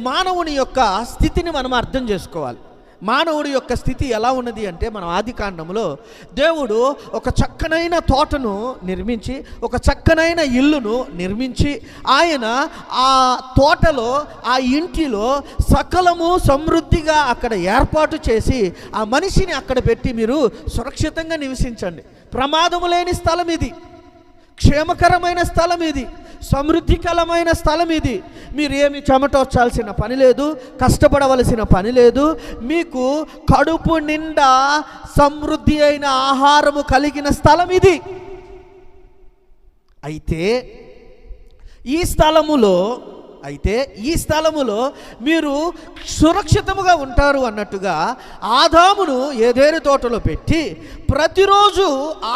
మానవుని యొక్క స్థితిని మనం అర్థం చేసుకోవాలి. మానవుడి యొక్క స్థితి ఎలా ఉన్నది అంటే, మనం ఆదికాండంలో దేవుడు ఒక చక్కనైన తోటను నిర్మించి, ఒక చక్కనైన ఇల్లును నిర్మించి, ఆయన ఆ తోటలో, ఆ ఇంటిలో సకలము సమృద్ధిగా అక్కడ ఏర్పాటు చేసి ఆ మనిషిని అక్కడ పెట్టి, మీరు సురక్షితంగా నివసించండి, ప్రమాదము లేని స్థలం ఇది, క్షేమకరమైన స్థలం ఇది, సమృద్ధికరమైన స్థలం ఇది, మీరు ఏమి చెమటొచ్చాల్సిన పని లేదు, కష్టపడవలసిన పని లేదు, మీకు కడుపు నిండా సమృద్ధి అయిన ఆహారము కలిగిన స్థలం ఇది. అయితే ఈ స్థలములో మీరు సురక్షితముగా ఉంటారు అన్నట్టుగా ఆదామును ఏదేని తోటలో పెట్టి, ప్రతిరోజు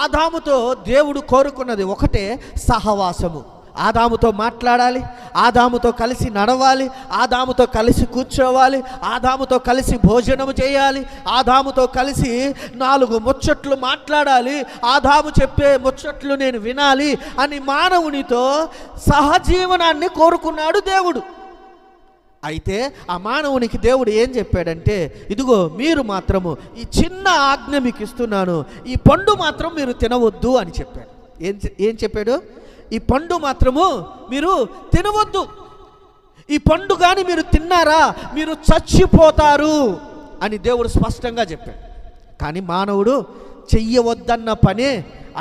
ఆదాముతో దేవుడు కోరుకున్నది ఒకటే, సహవాసము. ఆదాముతో మాట్లాడాలి, ఆదాముతో కలిసి నడవాలి, ఆదాముతో కలిసి కూర్చోవాలి, ఆదాముతో కలిసి భోజనము చేయాలి, ఆదాముతో కలిసి 4 ముచ్చట్లు మాట్లాడాలి, ఆదాము చెప్పే ముచ్చట్లు నేను వినాలి అని మానవునితో సహజీవనాన్ని కోరుకున్నాడు దేవుడు. అయితే ఆ మానవునికి దేవుడు ఏం చెప్పాడంటే, ఇదిగో మీరు మాత్రము ఈ చిన్న ఆజ్ఞ మీకు ఇస్తున్నాను, ఈ పండు మాత్రం మీరు తినవద్దు అని చెప్పాడు. ఏం చెప్పాడు? ఈ పండు మాత్రము మీరు తినవద్దు, ఈ పండు కానీ మీరు తిన్నారా మీరు చచ్చిపోతారు అని దేవుడు స్పష్టంగా చెప్పాడు. కానీ మానవుడు చెయ్యవద్దన్న పనే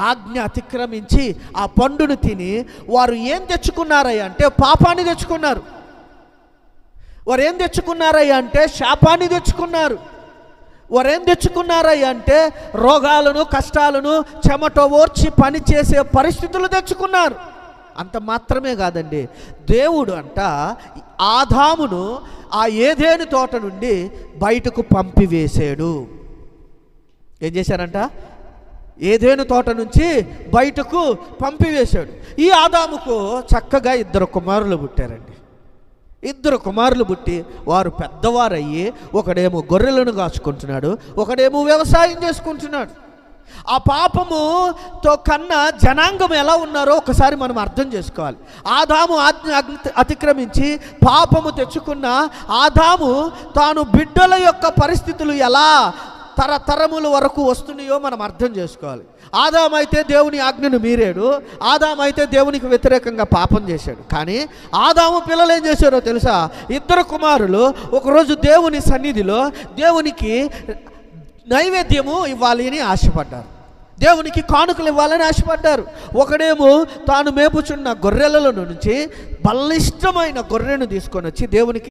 ఆజ్ఞ అతిక్రమించి ఆ పండును తిని వారు ఏం తెచ్చుకున్నారయ్యా అంటే పాపాన్ని తెచ్చుకున్నారు. వారు ఏం తెచ్చుకున్నారయ్యా అంటే శాపాన్ని తెచ్చుకున్నారు. వారు ఏం తెచ్చుకున్నారయ్యా అంటే రోగాలను, కష్టాలను, చెమట ఓర్చి పని చేసే పరిస్థితులు తెచ్చుకున్నారు. అంత మాత్రమే కాదండి, దేవుడు అంట ఆదామును ఆ ఏదేని తోట నుండి బయటకు పంపివేశాడు. ఏం చేశారంట? ఏదేని తోట నుంచి బయటకు పంపివేశాడు. ఈ ఆదాముకు చక్కగా 2 కుమారులు పుట్టారండి. 2 కుమారులు పుట్టి వారు పెద్దవారయ్యి, ఒకడేమో గొర్రెలను కాచుకుంటున్నాడు, ఒకడేమో వ్యవసాయం చేసుకుంటున్నాడు. ఆ పాపముతో కన్న జనాంగం ఎలా ఉన్నారో ఒకసారి మనం అర్థం చేసుకోవాలి. ఆదాము ఆజ్ఞ అతిక్రమించి పాపము తెచ్చుకున్న ఆదాము తాను బిడ్డల యొక్క పరిస్థితులు ఎలా తరతరముల వరకు వస్తున్నాయో మనం అర్థం చేసుకోవాలి. ఆదాము అయితే దేవుని ఆజ్ఞను మీరాడు, ఆదాము అయితే దేవునికి వ్యతిరేకంగా పాపం చేశాడు. కానీ ఆదాము పిల్లలు ఏం చేశారో తెలుసా? 2 కుమారులు ఒకరోజు దేవుని సన్నిధిలో దేవునికి నైవేద్యము ఇవ్వాలి అని ఆశపడ్డారు, దేవునికి కానుకలు ఇవ్వాలని ఆశపడ్డారు. ఒకడేమో తాను మేపుచున్న గొర్రెలలో నుంచి బలిష్టమైన గొర్రెను తీసుకొని వచ్చి దేవునికి